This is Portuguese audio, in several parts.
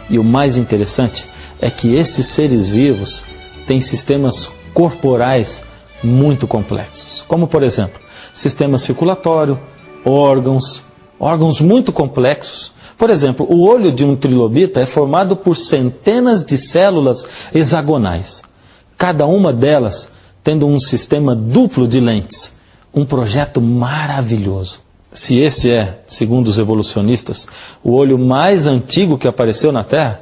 E o mais interessante é que estes seres vivos têm sistemas corporais muito complexos, como por exemplo, sistema circulatório, órgãos muito complexos. Por exemplo, o olho de um trilobita é formado por centenas de células hexagonais, cada uma delas tendo um sistema duplo de lentes, um projeto maravilhoso. Se este é, segundo os evolucionistas, o olho mais antigo que apareceu na Terra,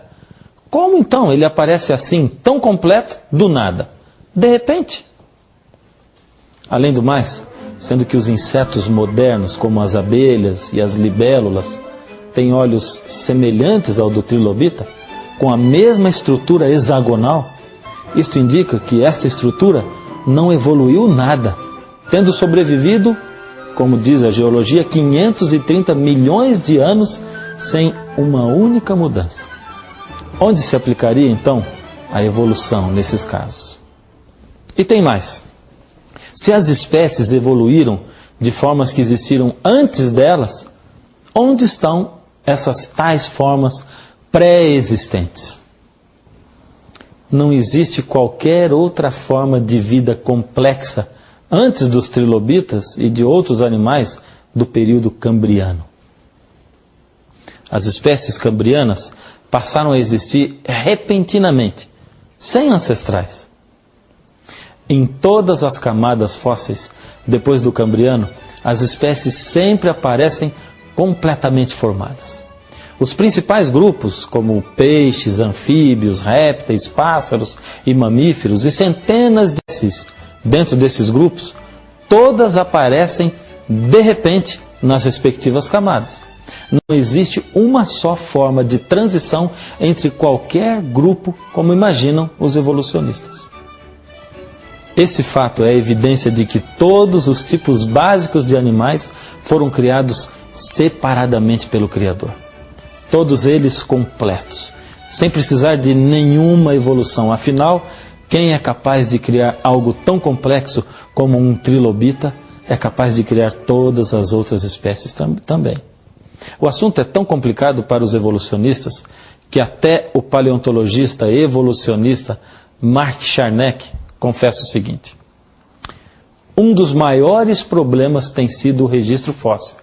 como então ele aparece assim, tão completo, do nada, de repente? Além do mais, sendo que os insetos modernos, como as abelhas e as libélulas, têm olhos semelhantes ao do trilobita, com a mesma estrutura hexagonal, isto indica que esta estrutura não evoluiu nada, tendo sobrevivido, como diz a geologia, 530 milhões de anos sem uma única mudança. Onde se aplicaria então a evolução nesses casos? E tem mais. Se as espécies evoluíram de formas que existiram antes delas, onde estão essas tais formas pré-existentes? Não existe qualquer outra forma de vida complexa antes dos trilobitas e de outros animais do período cambriano. As espécies cambrianas passaram a existir repentinamente, sem ancestrais. Em todas as camadas fósseis, depois do cambriano, as espécies sempre aparecem completamente formadas. Os principais grupos, como peixes, anfíbios, répteis, pássaros e mamíferos, e centenas de espécies dentro desses grupos, todas aparecem de repente nas respectivas camadas. Não existe uma só forma de transição entre qualquer grupo, como imaginam os evolucionistas. Esse fato é evidência de que todos os tipos básicos de animais foram criados separadamente pelo Criador. Todos eles completos, sem precisar de nenhuma evolução. Afinal, quem é capaz de criar algo tão complexo como um trilobita é capaz de criar todas as outras espécies também. O assunto é tão complicado para os evolucionistas que até o paleontologista evolucionista Mark Charneck confessa o seguinte: um dos maiores problemas tem sido o registro fóssil.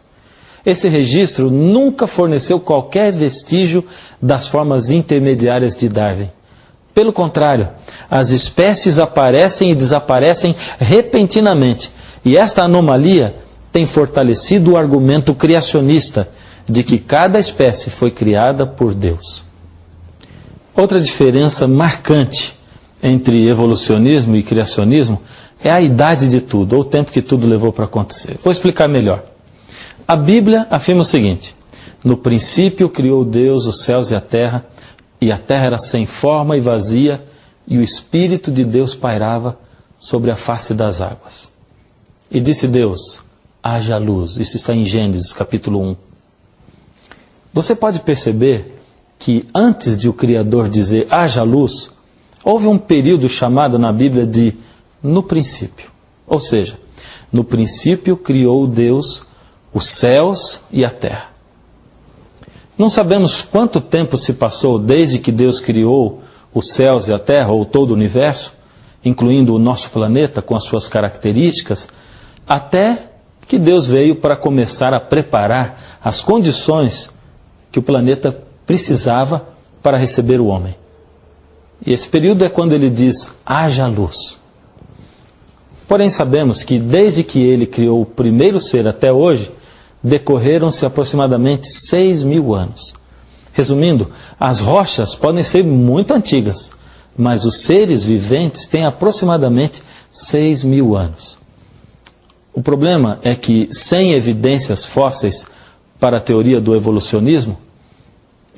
Esse registro nunca forneceu qualquer vestígio das formas intermediárias de Darwin. Pelo contrário, as espécies aparecem e desaparecem repentinamente, e esta anomalia tem fortalecido o argumento criacionista de que cada espécie foi criada por Deus. Outra diferença marcante entre evolucionismo e criacionismo é a idade de tudo, ou o tempo que tudo levou para acontecer. Vou explicar melhor. A Bíblia afirma o seguinte: no princípio criou Deus os céus e a terra era sem forma e vazia, e o Espírito de Deus pairava sobre a face das águas. E disse Deus: haja luz. Isso está em Gênesis, capítulo 1. Você pode perceber que antes de o Criador dizer haja luz, houve um período chamado na Bíblia de no princípio. Ou seja, no princípio criou Deus os céus e a terra. Não sabemos quanto tempo se passou desde que Deus criou os céus e a terra, ou todo o universo, incluindo o nosso planeta com as suas características, até que Deus veio para começar a preparar as condições que o planeta precisava para receber o homem. E esse período é quando ele diz, haja luz. Porém sabemos que desde que ele criou o primeiro ser até hoje, decorreram-se aproximadamente 6.000 anos. Resumindo, as rochas podem ser muito antigas, mas os seres viventes têm aproximadamente 6.000 anos. O problema é que, sem evidências fósseis para a teoria do evolucionismo,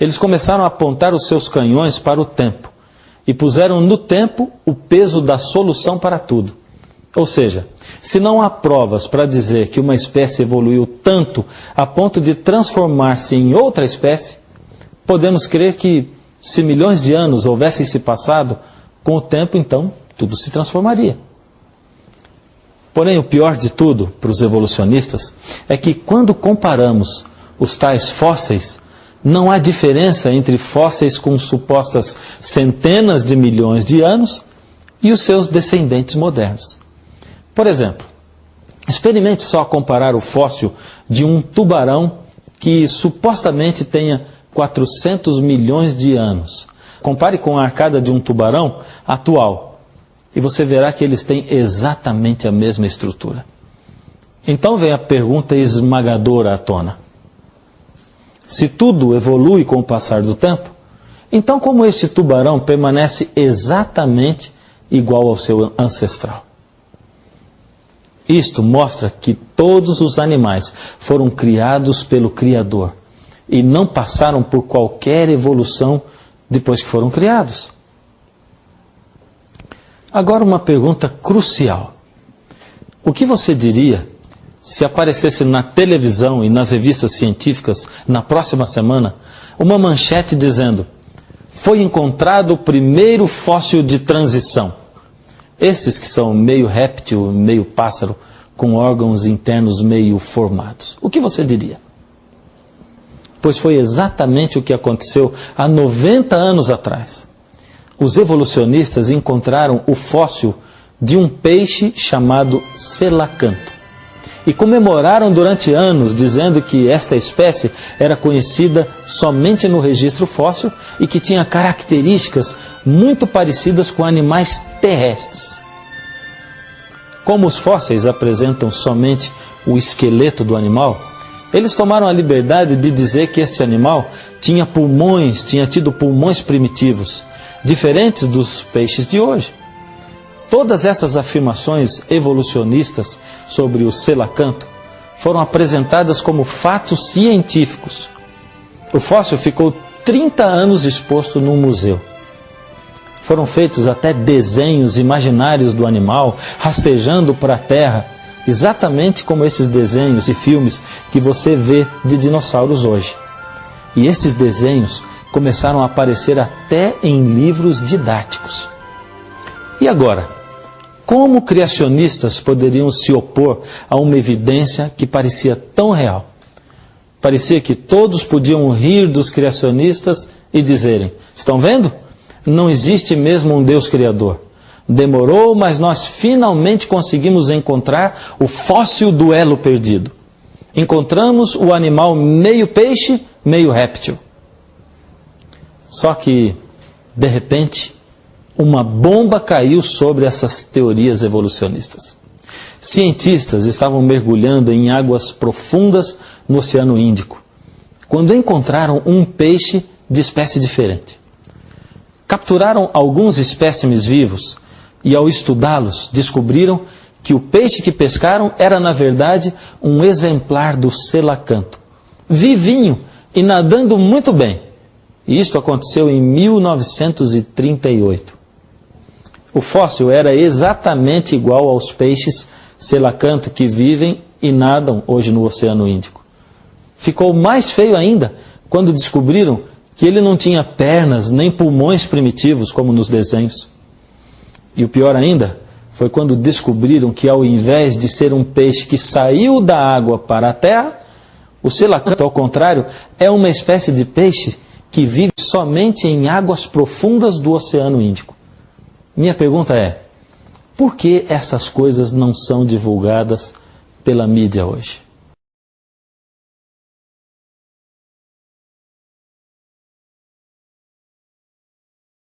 eles começaram a apontar os seus canhões para o tempo e puseram no tempo o peso da solução para tudo. Ou seja, se não há provas para dizer que uma espécie evoluiu tanto a ponto de transformar-se em outra espécie, podemos crer que, se milhões de anos houvessem se passado, com o tempo, então, tudo se transformaria. Porém, o pior de tudo, para os evolucionistas, é que quando comparamos os tais fósseis, Não há diferença entre fósseis com supostas centenas de milhões de anos e os seus descendentes modernos. Por exemplo, experimente só comparar o fóssil de um tubarão que supostamente tenha 400 milhões de anos. Compare com a arcada de um tubarão atual e você verá que eles têm exatamente a mesma estrutura. Então vem a pergunta esmagadora à tona. Se tudo evolui com o passar do tempo, então como este tubarão permanece exatamente igual ao seu ancestral? Isto mostra que todos os animais foram criados pelo Criador e não passaram por qualquer evolução depois que foram criados. Agora uma pergunta crucial. O que você diria se aparecesse na televisão e nas revistas científicas na próxima semana uma manchete dizendo: foi encontrado o primeiro fóssil de transição? Estes que são meio réptil, meio pássaro, com órgãos internos meio formados. O que você diria? Pois foi exatamente o que aconteceu há 90 anos atrás. Os evolucionistas encontraram o fóssil de um peixe chamado selacanto e comemoraram durante anos, dizendo que esta espécie era conhecida somente no registro fóssil e que tinha características muito parecidas com animais terrestres. Como os fósseis apresentam somente o esqueleto do animal, eles tomaram a liberdade de dizer que este animal tinha tido pulmões primitivos, diferentes dos peixes de hoje. Todas essas afirmações evolucionistas sobre o selacanto foram apresentadas como fatos científicos. O fóssil ficou 30 anos exposto num museu. Foram feitos até desenhos imaginários do animal rastejando para a terra, exatamente como esses desenhos e filmes que você vê de dinossauros hoje. E esses desenhos começaram a aparecer até em livros didáticos. E agora, como criacionistas poderiam se opor a uma evidência que parecia tão real? Parecia que todos podiam rir dos criacionistas e dizerem: estão vendo? Não existe mesmo um Deus Criador. Demorou, mas nós finalmente conseguimos encontrar o fóssil do elo perdido. Encontramos o animal meio peixe, meio réptil. Só que, de repente, uma bomba caiu sobre essas teorias evolucionistas. Cientistas estavam mergulhando em águas profundas no Oceano Índico, quando encontraram um peixe de espécie diferente. Capturaram alguns espécimes vivos e, ao estudá-los, descobriram que o peixe que pescaram era, na verdade, um exemplar do selacanto, vivinho e nadando muito bem. E isto aconteceu em 1938. O fóssil era exatamente igual aos peixes selacanto que vivem e nadam hoje no Oceano Índico. Ficou mais feio ainda quando descobriram que ele não tinha pernas nem pulmões primitivos, como nos desenhos. E o pior ainda foi quando descobriram que, ao invés de ser um peixe que saiu da água para a terra, o selacanto, ao contrário, é uma espécie de peixe que vive somente em águas profundas do Oceano Índico. Minha pergunta é: por que essas coisas não são divulgadas pela mídia hoje?